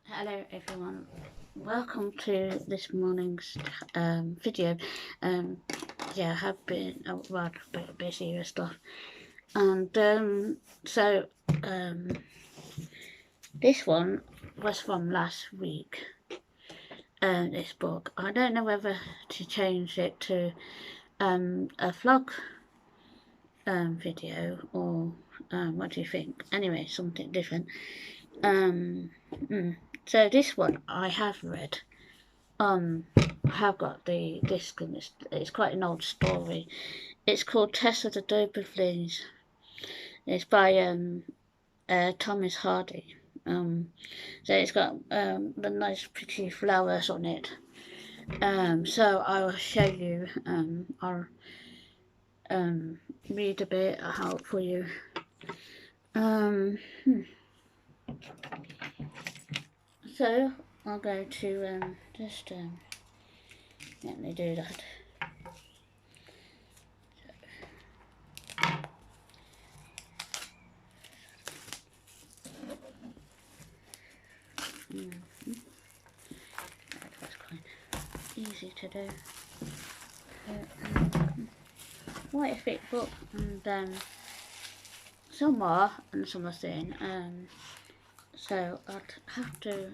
Hello everyone, welcome to this morning's video. Yeah, I have been a bit busy with stuff, and this one was from last week. This book, I don't know whether to change it to a vlog video or what do you think? Anyway, something different. So this one I have read. I have got the disc, and it's quite an old story. It's called Tess of the D'Aubervilles. It's by Thomas Hardy. So it's got the nice pretty flowers on it. So I will show you. I'll read a bit out for you. So I'll go to just let me do that. That's quite easy to do. Quite a thick book, and some more and some are thin. So I'd have to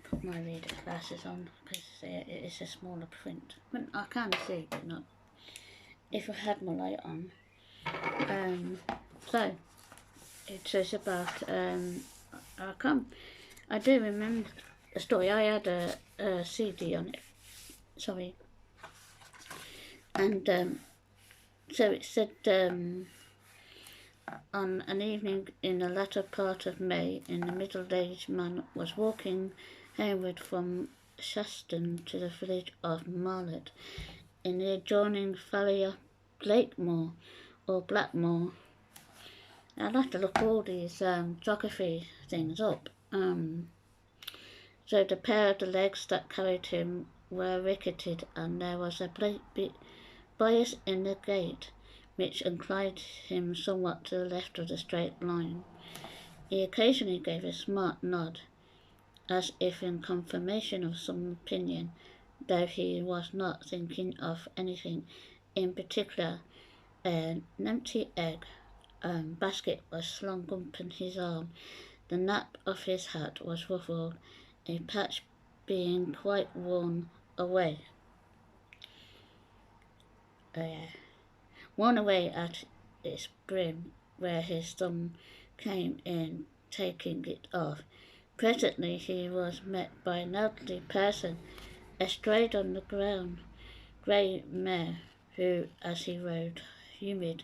put my reader glasses on because it is a smaller print. But I can see, but not if I had my light on. So it is about I do remember the story. I had a CD on it. Sorry. And so it said on an evening in the latter part of May, in the middle-aged man was walking homeward from Shaston to the village of Marlet in the adjoining valley of Blakemore or Blackmore. I'd have to look all these geography things up. So the pair of the legs that carried him were ricketed, and there was a bias in the gait which inclined him somewhat to the left of the straight line. He occasionally gave a smart nod, as if in confirmation of some opinion, though he was not thinking of anything in particular. An empty egg basket was slung upon his arm. The nap of his hat was ruffled, a patch being quite worn away. Worn away at its brim, where his thumb came in taking it off. Presently he was met by an elderly person, astride on the ground, grey mare, who, as he rode, hummed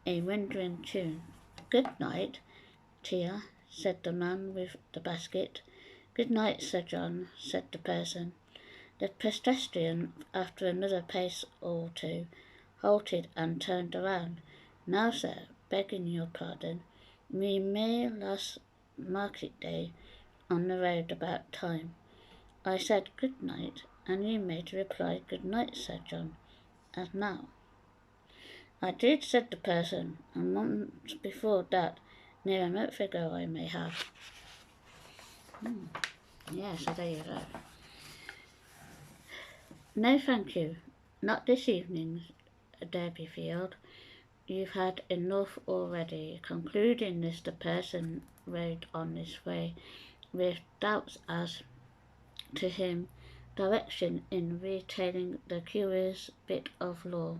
a wandering tune. "Good night, Tia," said the man with the basket. "Good night, Sir John," said the person. The pedestrian, after another pace or two, halted and turned around. "Now, sir, begging your pardon, we may last market day on the road about time. I said good night, and you made reply good night, Sir John, as now." "I did," said the person, "and once before that, near a month ago I may have." Yeah, so there you go. "No, thank you, not this evening, Derbyfield. You've had enough already." Concluding this, the person rode on his way, with doubts as to him direction in retailing the curious bit of law.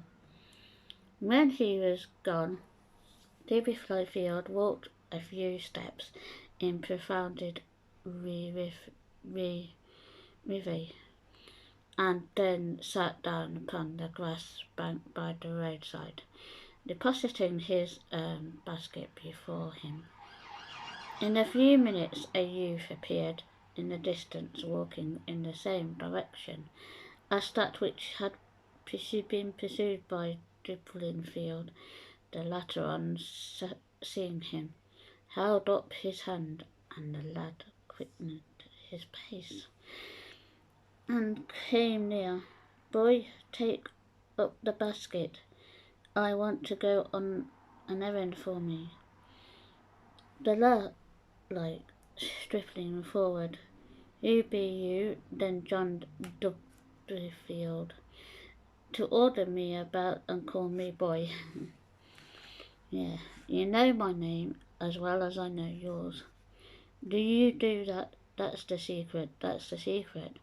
When he was gone, Derbyfield walked a few steps in profound reverie, and then sat down upon the grass bank by the roadside, depositing his basket before him. In a few minutes a youth appeared in the distance, walking in the same direction as that which had been pursued by Derbyfield. The latter, on seeing him, held up his hand, and the lad quickened his pace and came near. "Boy, take up the basket. I want to go on an errand for me." The lad stripping forward. "You be you, then John Dubberfield, to order me about and call me boy." "Yeah, you know my name as well as I know yours." "Do you do that? That's the secret, that's the secret.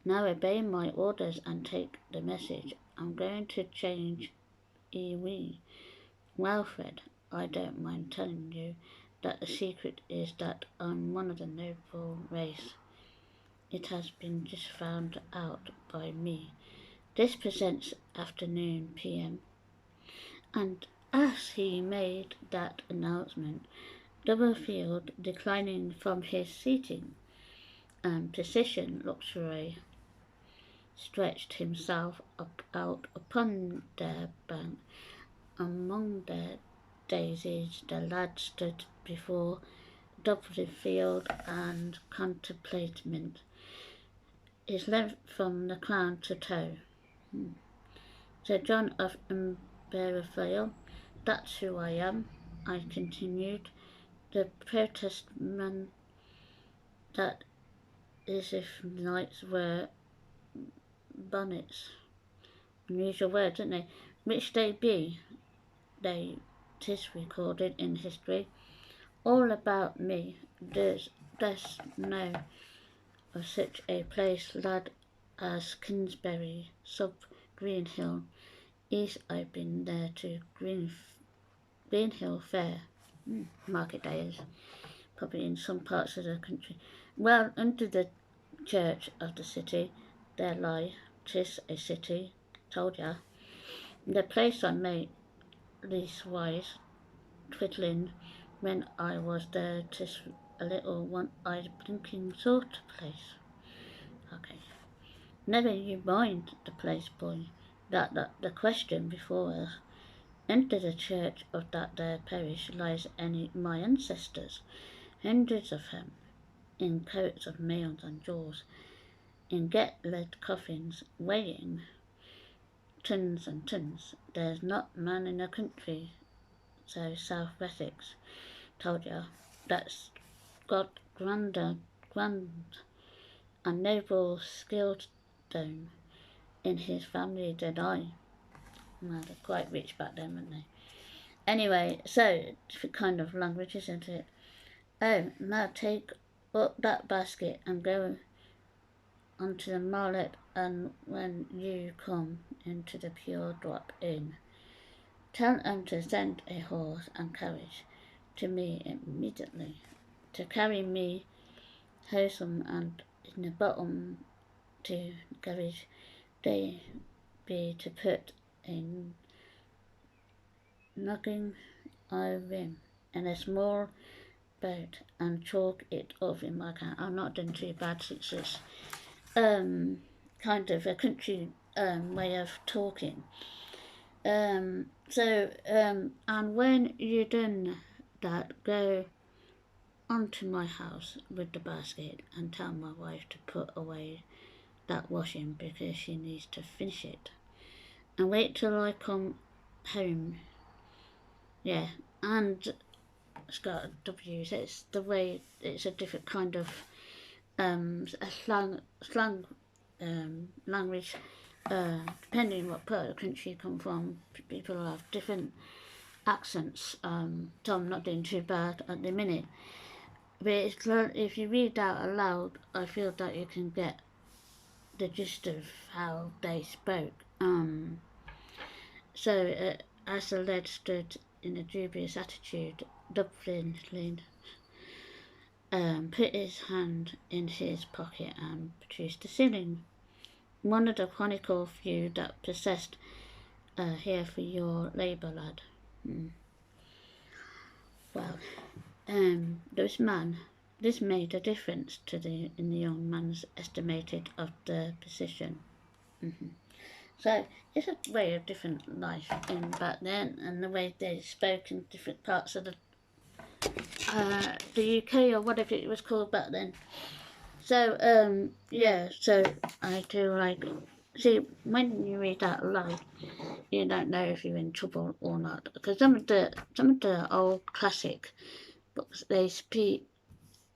Now obey my orders and take the message. I'm going to change Iwi. Well, Fred, I don't mind telling you that the secret is that I'm one of the noble race. It has been just found out by me. This presents afternoon PM." And as he made that announcement, Doublefield, declining from his seating position luxury, stretched himself out upon their bank. Among the daisies, the lad stood before Doublefield and contemplated his length from the crown to toe. "Sir John of Umbervale, that's who I am," I continued. "The protestment that is if knights wear bonnets." Unusual words, aren't they? "Which they be, they 'tis recorded in history. All about me. There's no of such a place, lad, as Kingsbury, sub Greenhill. East I've been there to Greenhill Fair. Market days, probably in some parts of the country. Well, under the church of the city, there lie, 'tis a city, told ya. The place I made leastwise twiddling when I was there, 'tis a little one-eyed blinking sort of place." Okay. "Never you mind the place, boy. That the question before us. Into the church of that there parish lies my ancestors, hundreds of them, in coats of mail and jewels, in get-lead coffins, weighing tons and tons. There's not man in the country, so South Wessex, told ya, that's got grand and noble Skildstone in his family than I." Well, they're quite rich back then, weren't they? Anyway, so different kind of language, isn't it? "Oh, now take up that basket and go onto the mallet, and when you come into the Pure Drop Inn, tell 'em to send a horse and carriage to me immediately, to carry me wholesome and in the bottom to carriage they be to put a noggin rim in a small boat and chalk it off in my account." I'm not doing too bad since it's kind of a country way of talking. And when you're done that, go onto my house with the basket and tell my wife to put away that washing because she needs to finish it. And wait till I come home. Yeah, and it's got a W. So it's the way, it's a different kind of a slang language. Depending what part of the country you come from, people have different accents. So I'm not doing too bad at the minute. But it's, if you read out aloud, I feel that you can get the gist of how they spoke. So as the lad stood in a dubious attitude, Dublin put his hand in his pocket and produced a shilling. "One of the chronicle few that possessed here for your labour, lad." Well, this made a difference in the young man's estimated of the position. So it's a way of different life in back then, and the way they spoke in different parts of the UK or whatever it was called back then. So yeah, so I do like, see, when you read that aloud, you don't know if you're in trouble or not, because some of the old classic books, they speak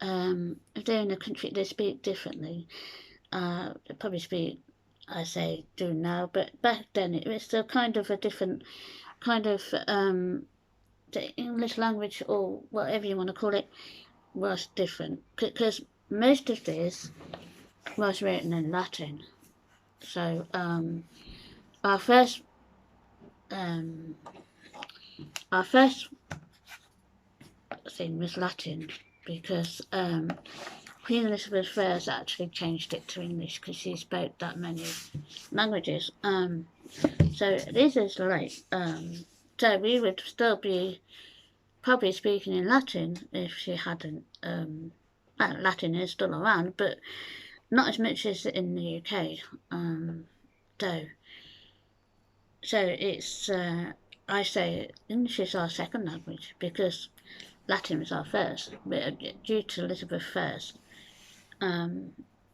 if they're in a country they speak differently. They probably speak, I say, do now, but back then it was still kind of a different kind of, the English language, or whatever you want to call it, was different, because most of this was written in Latin. So our first um, our first thing was Latin, because Queen Elizabeth I actually changed it to English because she spoke that many languages. So this is like, so we would still be probably speaking in Latin if she hadn't. Well, Latin is still around, but not as much as in the UK. So, so it's, I say English is our second language because Latin was our first, but due to Elizabeth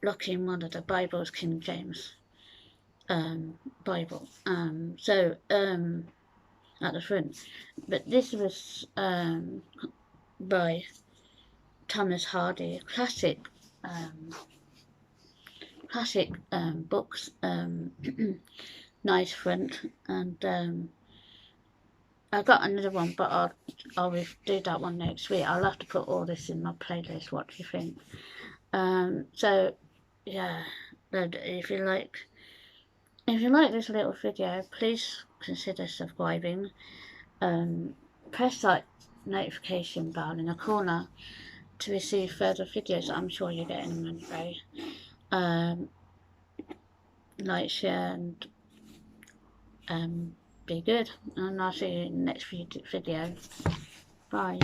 locking one of the Bibles, King James Bible. At the front, but this was by Thomas Hardy, classic books, nice front, and I've got another one, but I'll do that one next week. I'll have to put all this in my playlist. What do you think? So yeah, if you like this little video, please consider subscribing. Press that notification bell in the corner to receive further videos. I'm sure you're getting them anyway. Like, share, and be good. And I'll see you in the next video. Bye.